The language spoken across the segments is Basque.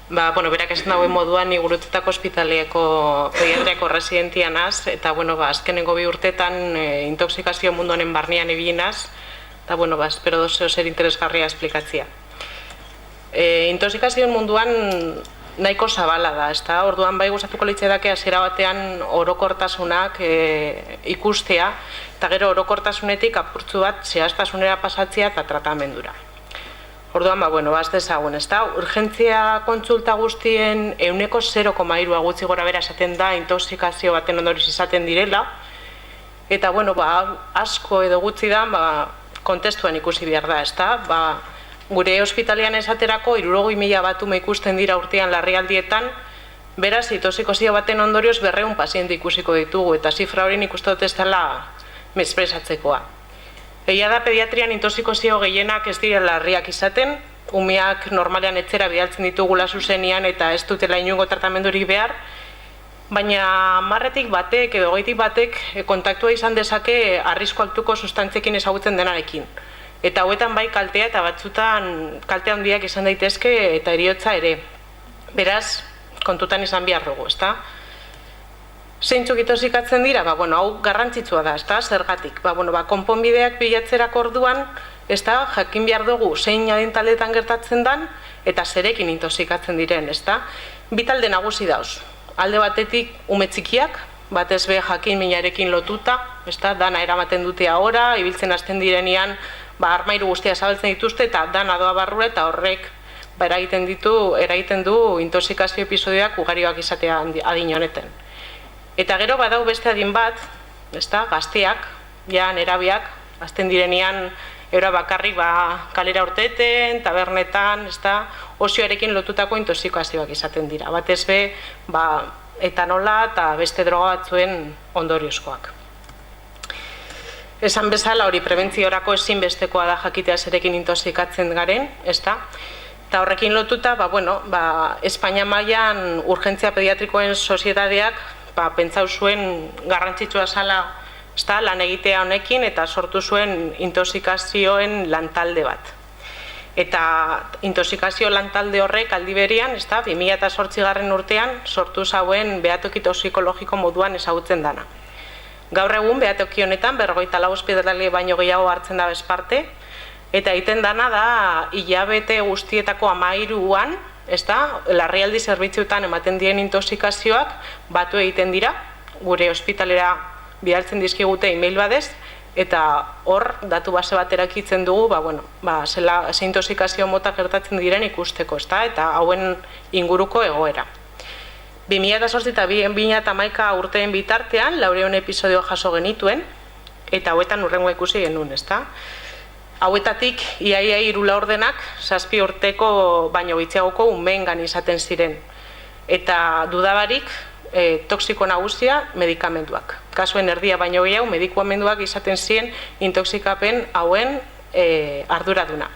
Berak esan dagoen moduan, ni Gurutzetako ospitalieko pediatriako residentia naz, eta, azkenengo 2 urtetan intoxikazio mundu honen barnean ibili naz, eta, espero dozeo zer interesgarria esplikatzia. Intoxikazio munduan nahiko zabala da, ezta? Orduan bai gustatuko litzaidake hasiera batean orokortasunak ikustea, eta gero orokortasunetik apurtzu bat zehaztasunera pasatzea eta tratamendura. Orduan, ez dezagun, ezta? Urgentzia kontsulta guztien 0,3 gutxi gora bera esaten da intoxikazio baten ondorioz izaten direla, eta, asko edo gutxi da, kontestuan ikusi behar da, ezta? Gure ospitalian esaterako 60.000 bat ume ikusten dira urtean larrialdietan, beraz, intoxikazio baten ondorioz 200 paziente ikusiko ditugu, eta zifra hori nik uste dut ez dela mespresatzekoa. Egia da pediatrian intoxikazio gehienak ez dira larriak izaten, umeak normalean etxera bidaltzen ditugula zuzenian eta ez dutela inongo tratamendurik behar, baina 10 batek edo 20 batek kontaktua izan dezake arrisku altuko sustantziekin ezagutzen denarekin. Eta hauetan bai kaltea eta batzutan kalte handiak izan daitezke eta heriotza ere. Beraz, kontutan izan behar dugu, ezta? Zeintzuk intoxikatzen dira? Hau garrantzitsua da, ezta? Zergatik? Konponbideak bilatzerako orduan, ezta? Jakin behar dugu zein adintaldetan gertatzen dan eta zerekin intoxikatzen diren, ezta? Bi talde nagusi dauz. Alde batetik ume txikiak, batez be jakin minarekin lotuta, ezta? Dana eramaten dute ahora, ibiltzen hasten direnean, armairu guztia zabaltzen dituzte eta dana doa barrura eta horrek eragiten du intoxikazio episodioak ugarioak izatea adin honetan. Eta gero badau beste adin bat, gazteak, nerabeak, azten direnean eura bakarrik kalera urteten, tabernetan, osioarekin lotutako intoxikazioak izaten dira. Batez be, etanola eta beste droga batzuen ondoriozkoak. Esan bezala hori prebentziorako ezinbestekoa da jakitea zerekin intoxikatzen garen, ezta? Eta horrekin lotuta, Espainia mailan urgentzia pediatrikoen sozietateak pentsau zuen garrantzitsua zala lan egitea honekin eta sortu zuen intoxikazioen lantalde bat. Eta intoxikazio lantalde horrek aldi berean, 2008 urtean sortu zauen behatoki toxikologiko moduan ezagutzen dana. Gaur egun behatoki honetan 44 ospitale baino gehiago hartzen da bezparte, eta egiten dana da hilabete guztietako 13an, larrialdi zerbitzuetan ematen diren intoxikazioak batu egiten dira, gure ospitalera bidaltzen dizkigute email badez, eta hor datu base bat erakitzen dugu, ze intoxikazio mota gertatzen diren ikusteko, eta hauen inguruko egoera. 2008 eta 2011 urteen bitartean, 400 episodio jaso genituen, eta hauetan hurrengoa ikusi genuen, Hauetatik, iaia 3 laurdenak, 7 urteko baino gitziagoko umeengan izaten ziren. Eta dudabarik, toxiko nagusia medikamentuak. Kasuen erdia baino gehiago, medikamentuak izaten ziren intoxikapen hauen arduraduna.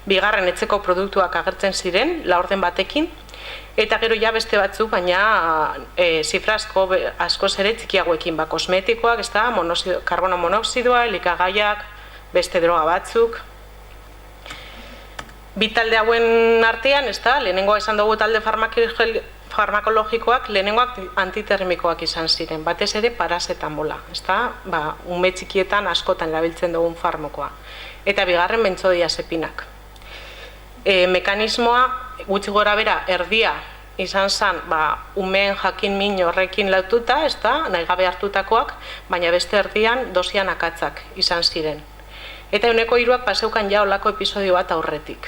Bigarren etxeko produktuak agertzen ziren, laurden batekin, eta gero beste batzuk, baina zifra askoz ere txikiagoekin, kosmetikoak, karbono monoxidoa, elikagaiak, beste droga batzuk. Bi talde hauen artean, lehenengoa esan dugu talde farmakologikoak, lehenengoak antitermikoak izan ziren, batez ere parazetambola, ume txikietan askotan erabiltzen dugun farmakoa. Eta bigarren benzodiazepinak. Mekanismoa gutxi gora bera erdia izan zen umeen jakin min horrekin laututa, nahi gabe hartutakoak, baina beste erdian dosian akatzak izan ziren. Eta 3ak paseukan olako episodio bat aurretik,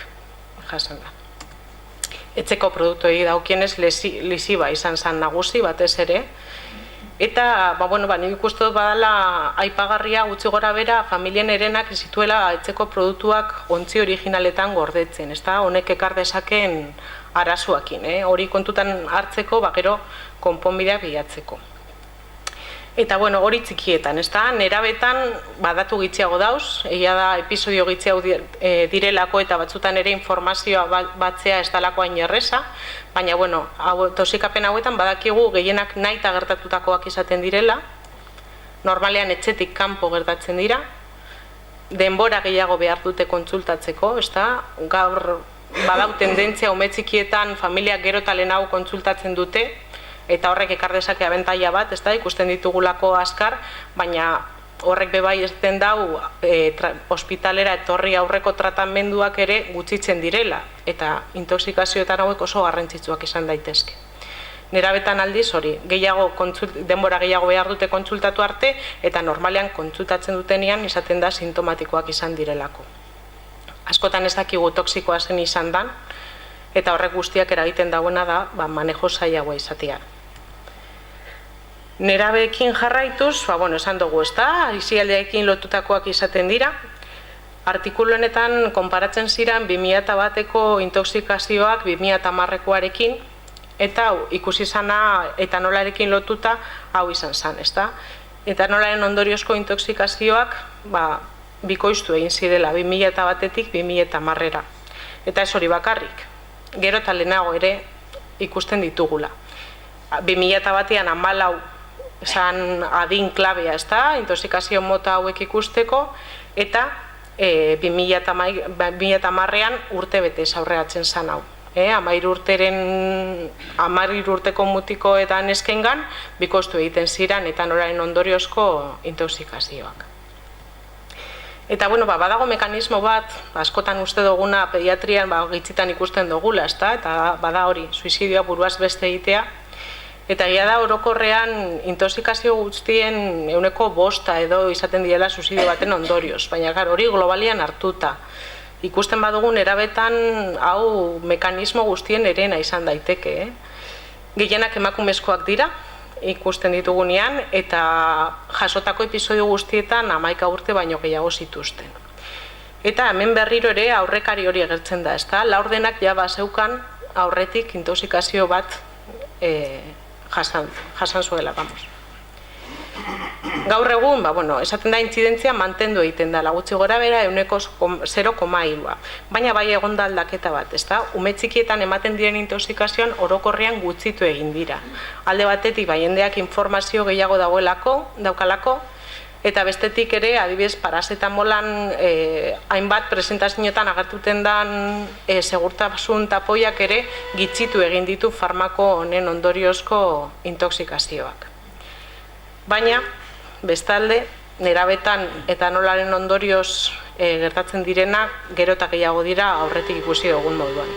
jasan da. Etxeko produktuei daukienez lesiba izan zen nagusi batez ere, eta nik ikuste dut badala aipagarria gutxi gora bera familien erenak zituela etxeko produktuak ontzi originaletan gordetzen, honek ekar dezaken arazoakin, hori kontutan hartzeko, gero konponbideak bilatzeko. Eta hori txikietan, nerabetan datu gitxiago dauz, egia da episodio gitxiago direlako eta batzutan ere informazioa batzea ez dalako hain erreza, baina toxikapen hauetan badakigu gehienak nahi eta gertatutakoak izaten direla, normalean etxetik kanpo gertatzen dira, denbora gehiago behar dute kontsultatzeko, gaur badau tendentzia ume txikietan familiak gero eta lehenago kontsultatzen dute, eta horrek ekar dezake abantaila bat, ez da, ikusten ditugulako azkar, baina horrek bebai ez den dau ospitalera etorri aurreko tratamenduak ere gutxitzen direla, eta intoxikazioetan hauek oso garrantzitsuak izan daitezke. Nerabetan aldiz hori, denbora gehiago behar dute kontsultatu arte, eta normalean kontsultatzen dutenean izaten da sintomatikoak izan direlako. Askotan ez dakigu toksikoa zen izan dan, eta horrek guztiak eragiten dagoena da manejo zailagoa izatea. Nerabeekin jarraituz, esan dugu, ez da, aisialdiarekin lotutakoak izaten dira. Artikulu honetan konparatzen ziren 2001eko intoxikazioak 2010koarekin, eta ikusi zana etanolarekin lotuta hau izan zen, ez da. Etanolaren ondoriozko intoxikazioak bikoiztu egin zirela 2001etik 2010era. Eta ez hori bakarrik, gero eta lehenago ere ikusten ditugula. 2001ean 14 esan adin klabea, ez da, intoxikazio mota hauek ikusteko, eta 2010ean urte betez aurreatzen zen hau. 13 urteko mutiko eta neskengan bikoiztu egiten ziren etanolaren ondoriozko intoxikazioak. Eta, badago mekanismo bat, askotan uste duguna pediatrian gitzitan ikusten dugula, ez da, eta bada hori, suizidioa buruaz beste egitea, eta egia da orokorrean intoxikazio guztien 5% edo izaten direla suizidio baten ondorioz, baina hori globalian hartuta. Ikusten badugun erabetan hau mekanismo guztien erena izan daiteke. Gehienak emakumezkoak dira, ikusten ditugunean, eta jasotako episodio guztietan 11 urte baino gehiago zituzten. Eta hemen berriro ere aurrekari hori agertzen da, ezta? Laurdenak ja bazeukan aurretik intoxikazio bat jasan zuela, vamos. Gaur egun, esaten da intzidentzia mantendu egiten da, gutxi gora bera 0,3. Baina bai egon da aldaketa bat, ezta? Ume txikietan ematen diren intoxikazioan orokorrean gutxitu egin dira. Alde batetik jendeak informazio gehiago daukalako, eta bestetik ere, adibidez, parazetamolan hainbat presentazioetan agertuten den segurtasun tapoiak ere gitxitu egin ditu farmako honen ondoriozko intoxikazioak. Baina, bestalde, nerabetan etanolaren ondorioz gertatzen direnak gero eta gehiago dira aurretik ikusi dugun moduan.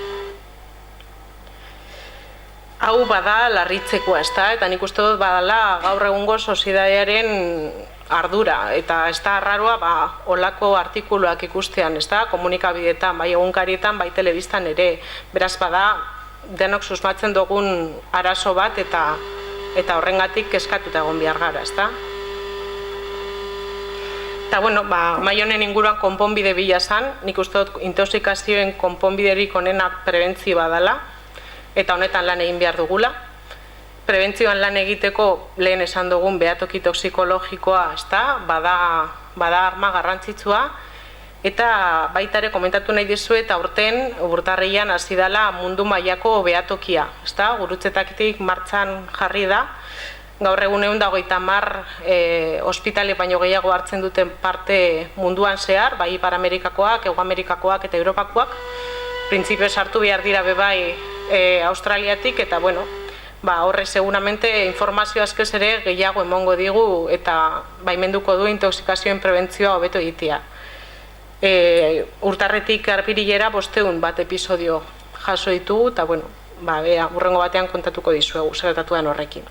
Hau bada larritzekoa, ezta? Eta nik uste dut badala gaur egungo sozietatearen ardura, eta ez da arraroa olako artikuluak ikustean, ezta? Komunikabideetan, bai egunkarietan, bai telebistan ere, beraz bada denok susmatzen dugun arazo bat eta horrengatik kezkatuta egon behar gara, ezta? Eta, mahai honen inguruan konponbide bila zan, nik uste dut intoxikazioen konponbiderik onenak prebentzioa dela, eta honetan lan egin behar dugula. Prebentzioan lan egiteko lehen esan dugun behatoki toxikologikoa, ezta? Bada arma garrantzitsua, eta baita ere komentatu nahi dizuet aurten urtarrian hasi dela mundu mailako behatokia, ezta? Gurutzetatik martxan jarri da. Gaur egun 130 ospitale baino gehiago hartzen duten parte munduan zehar, bai Ipar Amerikakoak, Hego Amerikakoak eta Europakoak. Printzipioz hartu behar dira bebai Australiatik, eta horre seguramente informazio askez ere gehiago emongo digu eta baimenduko du intoxikazioen prebentzioa hobeto egitea. Urtarretik apirilera 500 bat episodio jaso ditugu, eta hurrengo batean kontatuko dizuegu gertatu den horrekin.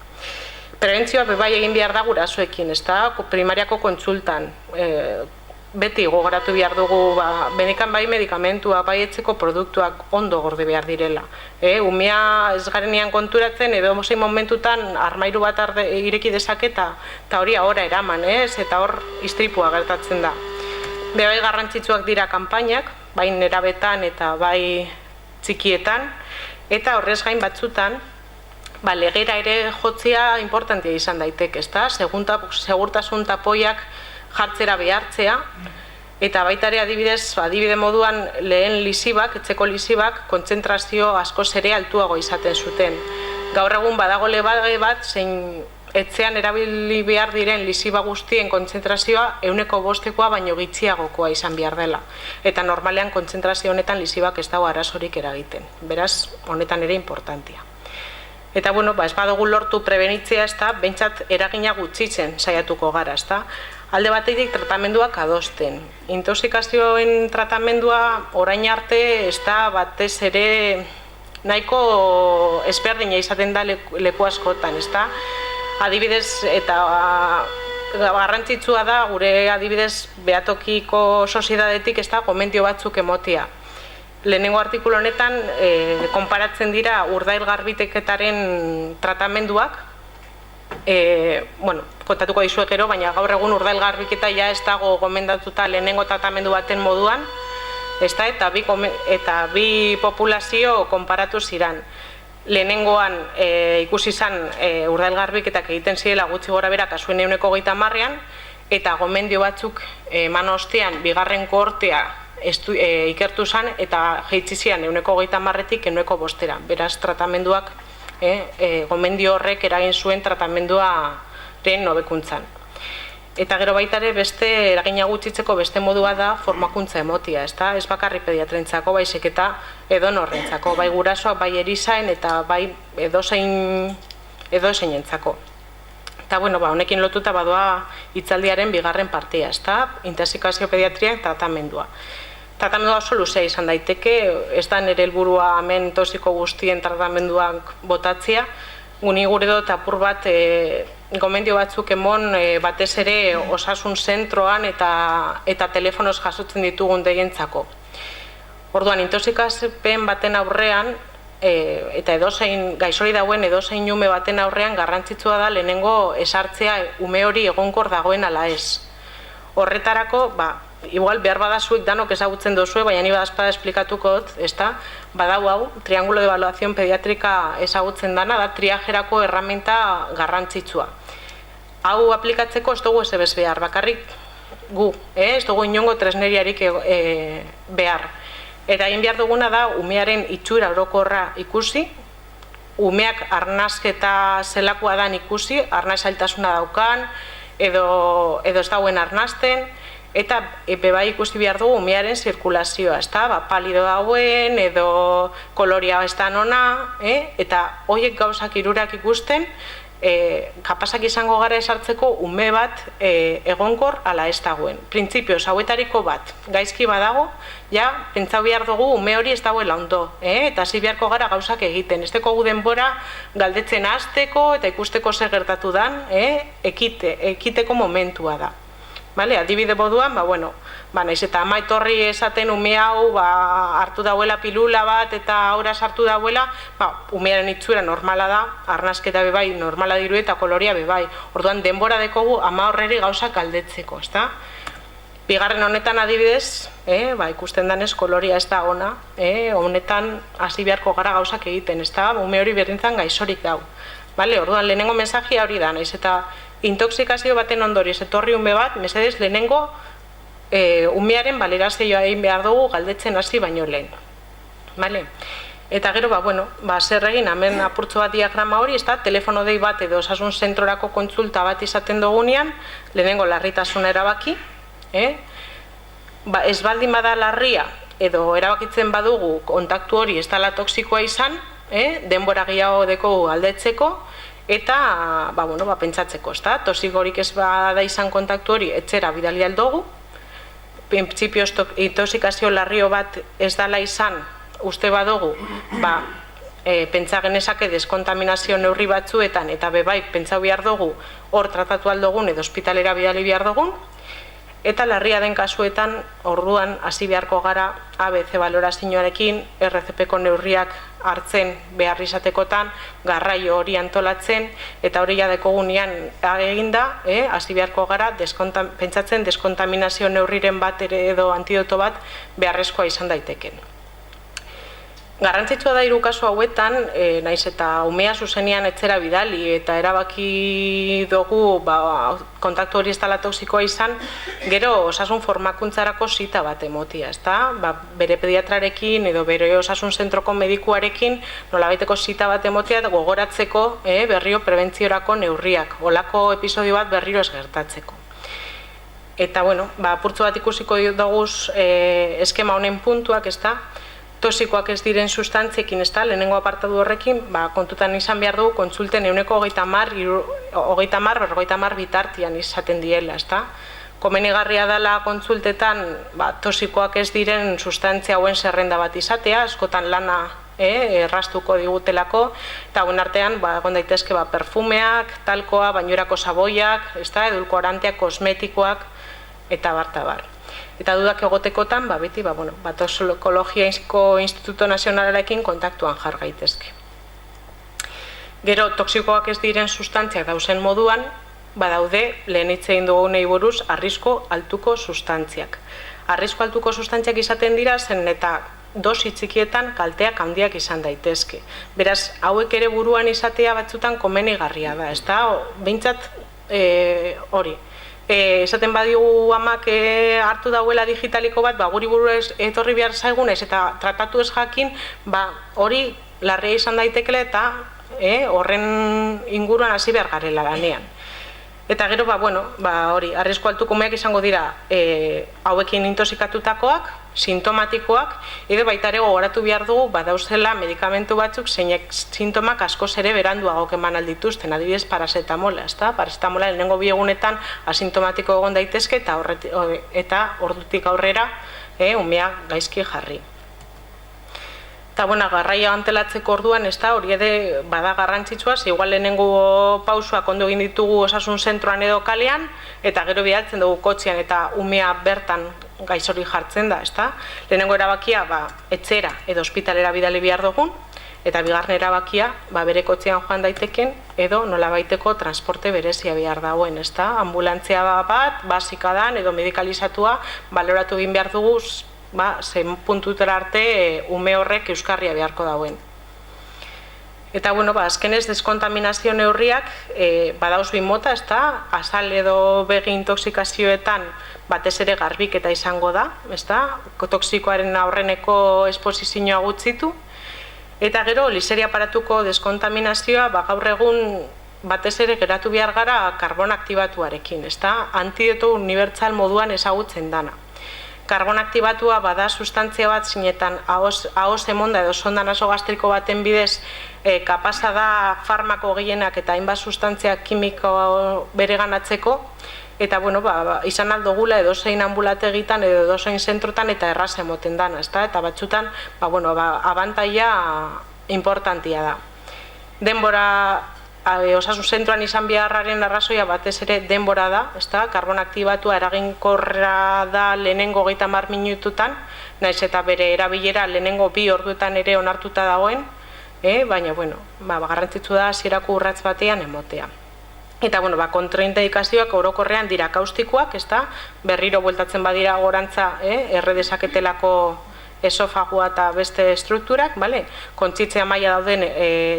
Prebentzioa bebai egin behar da gurasoekin, ezta? Primariako kontsultan. Beti gogoratu behar dugu, benekan bai medikamentua, bai etzeko produktuak ondo gorde behar direla. Umea ez garenean konturatzen, edo zein momentutan armairu bat ireki dezaketa, eta hori ahora eraman, eta hor istripua gertatzen da. Bebai garrantzitsuak dira kanpainak, bai nerabetan eta bai txikietan, eta horrez gain batzutan, legera ere jotzea importantia izan daiteke, ezta? Segurtasun tapoiak jartzera behartzea, eta baita ere adibide moduan lehen lisibak, etxeko lisibak, kontzentrazio askoz ere altuago izaten zuten. Gaur egun badago lebage bat, zein etxean erabili behar diren lisiba guztien kontzentrazioa 5%koa baino gitxiagokoa izan behar dela. Eta normalean kontzentrazio honetan lisibak ez dago arazorik eragiten. Beraz, honetan ere importantia. Eta, bueno, ez badugu lortu prebenitzea, ez da, behintzat eragina gutxitzen saiatuko gara, ez da. Alde batetik tratamenduak adosten. Intoxikazioen tratamendua orain arte ez da batez ere nahiko ezberdina izaten da leku askotan, ez da. Adibidez, eta garrantzitsua da, gure adibidez Beatokiko Soziedadetik ez da gomendio batzuk emotia. Lehenengo artikulu honetan konparatzen dira urdail garbiteketaren tratamenduak, kontatuko dizuek gero, baina gaur egun urdail garbiketa ja ez dago gomendatuta lehenengo tratamendu baten moduan, eta bi populazio konparatu ziran. Lehenengoan ikusi izan urdail garbiketak egiten zirela gutxi gora bera kasuen 130an, eta gomendio batzuk eman ostean bigarren kohortea ikertu zen eta jaitsi zian 130etik 5%. Beraz, tratamenduak, gomendio horrek eragin zuen tratamenduaren hobekuntzan. Eta gero baita ere beste eragina gutxitzeko beste modua da formakuntza emotia, ez bakarri pediatrentzako, baizik eta edonorrentzako, bai gurasoak, bai erizain eta bai edozeinentzako. Eta, honekin lotuta badoa hitzaldiaren bigarren partia, intoxikazio pediatriak tratamendua. Tratamendua oso luzea izan daiteke, ez da nire helburua hemen toxiko guztien tratamenduak botatzea, guni gure dut apur bat gomendio batzuk emon batez ere osasun zentroan eta telefonoz jasotzen ditugun deientzako. Orduan, intoxikazioen baten aurrean, eta edozein gaixori dauen edozein ume baten aurrean garrantzitsua da lehenengo esartzea ume hori egonkor dagoen ala ez. Horretarako, igual behar badazuek danok ezagutzen dozue, baina ni badazpada esplikatuko dut, badau hau, triangulo de evaluación pediatrika ezagutzen dana, da triajerako erramenta garrantzitsua. Hau aplikatzeko ez dugu ez behar, bakarrik gu, ez dugu inongo tresneriarik behar. Eta egin behar duguna da, umearen itxura orokorra ikusi, umeak arnasketa zelakoa dan ikusi, arnasaltasuna daukan, edo ez dauen arnasten, eta bai ikusi behar dugu umearen zirkulazioa, palido dauen, edo koloria ez da nona, eta horiek gauzak hirurak ikusten, kapazak izango gara esartzeko ume bat egonkor ala ez dagoen. Printzipioz, hauetariko bat, gaizki badago, pentsau behar dugu ume hori ez dagoela ondo, eta hasi beharko gara gauzak egiten. Ez dugu denbora galdetzen hasteko eta ikusteko zer gertatu dan, ekiteko momentua da. Adibide moduan, naiz eta ama etorri esaten ume hau hartu dauela pilula bat eta horaz hartu dauela, umearen itxura normala da, arnasketa bebai normala diru eta koloria bebai. Orduan denbora dekogu ama horreri gauzak galdetzeko, ezta? Bigarren honetan adibidez, ikusten danez koloria ez da ona, honetan hasi beharko gara gauzak egiten, ezta? Ume hori berdintzan gaixorik dau. Orduan lehenengo mensajia hori da, naiz eta intoxikazio baten ondorioz etorri ume bat, mesedez lehenengo umearen balerazioa egin behar dugu galdetzen hasi baino lehen. Eta gero, zer egin, hemen apurtxo bat diagrama hori, telefono dei bat edo osasun zentrorako kontsulta bat izaten dugunean, lehenengo larritasuna erabaki, ez baldin bada larria edo erabakitzen badugu kontaktu hori ez dela toksikoa izan, denbora gehiago deko galdetzeko, eta pentsatzeko, toxikorik ez bada izan kontaktu hori etxera bidali aldugu, printzipioz intoxikazio larrio bat ez dela izan uste badugu, pentsa genezake deskontaminazio neurri batzuetan eta bebai pentsau behar dugu hor tratatu aldugun edo ospitalera bidali behar dugun, eta larria den kasuetan orduan hasi beharko gara ABC balorazioarekin, RCP-ko neurriak hartzen behar izatekotan, garraio hori antolatzen, eta hori jadekogunean eginda, hasi beharko gara pentsatzen deskontaminazio neurriren bat edo antidoto bat beharrezkoa izan daiteken. Garrantzitsua da hiru kasu hauetan, naiz eta umea zuzenean etxera bidali eta erabaki dugu kontaktu hori ez dela toxikoa izan, gero osasun formakuntzarako zita bat emotia, ezta? Bere pediatrarekin edo bere osasun zentroko medikuarekin nolabaiteko zita bat emotia gogoratzeko berriro prebentziorako neurriak, olako episodio bat berriro ez gertatzeko. Eta, bueno, apurtxo bat ikusiko dugu eskema honen puntuak, ezta? Toxikoak ez diren sustantziekin, lehenengo apartatu horrekin, kontutan izan behar dugu kontsulten 30 bitartian izaten diela, ezta? Komenigarria dela kontsultetan toxikoak ez diren sustantzia hauen zerrenda bat izatea, askotan lana erraztuko digutelako, eta hauen artean egon daitezke perfumeak, talkoa, bainurako saboiak, edulkoranteak, kosmetikoak, eta bar. Eta dudak egotekotan, beti, Toxikologiako Instituto Nazionalarekin kontaktuan jar gaitezke. Gero, toxikoak ez diren sustantziak dauzen moduan, badaude, lehen hitz egin dugunei buruz, arrisku altuko sustantziak. Arrisku altuko sustantziak izaten dira, zen eta dosi txikietan kalteak handiak izan daitezke. Beraz, hauek ere buruan izatea batzutan komenigarria da, ezta? Behintzat, hori. Esaten badigu amak hartu dauela digitaliko bat, guri buru etorri behar zaigunez eta tratatu ez jakin, hori larria izan daitekela eta horren inguruan hasi behar garela lanean. Eta gero, hori, arrisku altuko umeak izango dira hauekin intoxikatutakoak, sintomatikoak, edo baita ere gogoratu behar dugu badauzela medikamentu batzuk zeinek sintomak askoz ere beranduago eman aldituzten, adibidez paracetamola, ezta? Paracetamola lehenengo bi egunetan asintomatiko egon daitezke eta ordutik aurrera umea gaizki jarri. Eta, garraia antelatzeko orduan, hori ere bada garrantzitsua, igual lehenengo pausuak ondo egin ditugu osasun zentroan edo kalean, eta gero bidaltzen dugu kotxean eta umea bertan gaixori jartzen da, ezta? Lehenengo erabakia, etxera edo ospitalera bidali behar dugun, eta bigarren erabakia, bere kotxean joan daiteken, edo nolabaiteko transporte berezia behar dagoen, ezta? Ambulantzia bat, basika dan, edo medikalizatua, baloratu egin behar dugu, zen puntutera arte ume horrek euskarria beharko dauen. Eta, azkenez deskontaminazio neurriak badauz bi mota, ezta? Azal edo begi intoxikazioetan batez ere garbiketa izango da, ezta? Toxikoaren aurreneko esposizioa gutxitu. Eta gero, liseria aparatuko deskontaminazioa, gaur egun batez ere geratu behar gara karbon aktibatuarekin, ezta? Antidoto unibertsal moduan ezagutzen dana. Karbon aktibatua bada sustantzia bat zinetan ahoz emonda edo sonda nasogastriko baten bidez kapasa da farmako gehienak eta hainbat sustantzia kimiko bereganatzeko eta izan aldogula edozein ambulategitan edo edozein zentrotan eta erraz emoten dana, eta batzutan abantaia importantia da. Denbora osasun zentroan izan beharraren arrazoia batez ere denbora da, karbon aktibatua eraginkorra da lehenengo 30 minututan, naiz eta bere erabilera lehenengo 2 orduetan ere onartuta dagoen, baina, garrantzitsu da hasierako urratz batean emotea. Eta, kontraindikazioak orokorrean dira kaustikoak, berriro bueltatzen badira gorantza erre dezaketelako esofagua eta beste estrukturak, kontzitzea maila dauden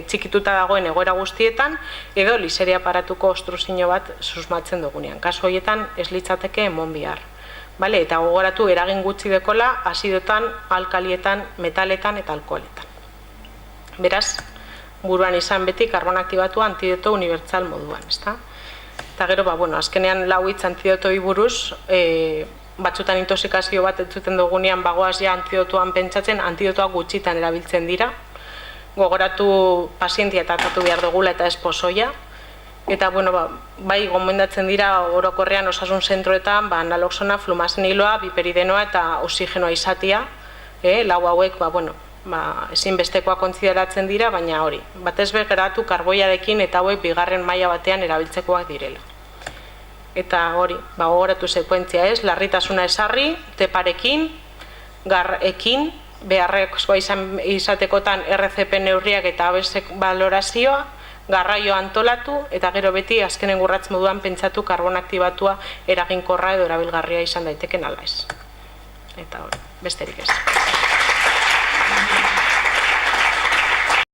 txikituta dagoen egoera guztietan, edo liseria aparatuko ostruzio bat susmatzen dugunean. Kasu horietan ez litzateke emon bihar. Eta gogoratu eragin gutxi dekola azidotan, alkalietan, metaletan eta alkoholetan. Beraz, buruan izan beti karbon aktibatua antidoto unibertsal moduan. Eta gero, azkenean lau hitz antidotoi buruz, batzutan intoxikazio bat entzuten dugunean bagoaz ja antidotuan pentsatzen, antidotoak gutxitan erabiltzen dira. Gogoratu pazientia tratatu behar dugula eta ez pozoia. Eta, bai, gomendatzen dira orokorrean osasun zentroetan naloxona, flumazeniloa, biperidenoa eta oxigenoa izatea. Lau hauek, ezinbestekoa kontsideratzen dira, baina hori. Batez geratu karboiarekin eta hauek bigarren maila batean erabiltzekoak direla. Eta hori, gogoratu sekuentzia ez, larritasuna esarri, teparekin, garrekin, beharrezkoa izatekotan RCP neurriak eta abesek balorazioa, garraio antolatu, eta gero beti azkenen urratz moduan pentsatu karbon aktibatua eraginkorra edo erabilgarria izan daiteken ala ez. Eta hori, besterik ez.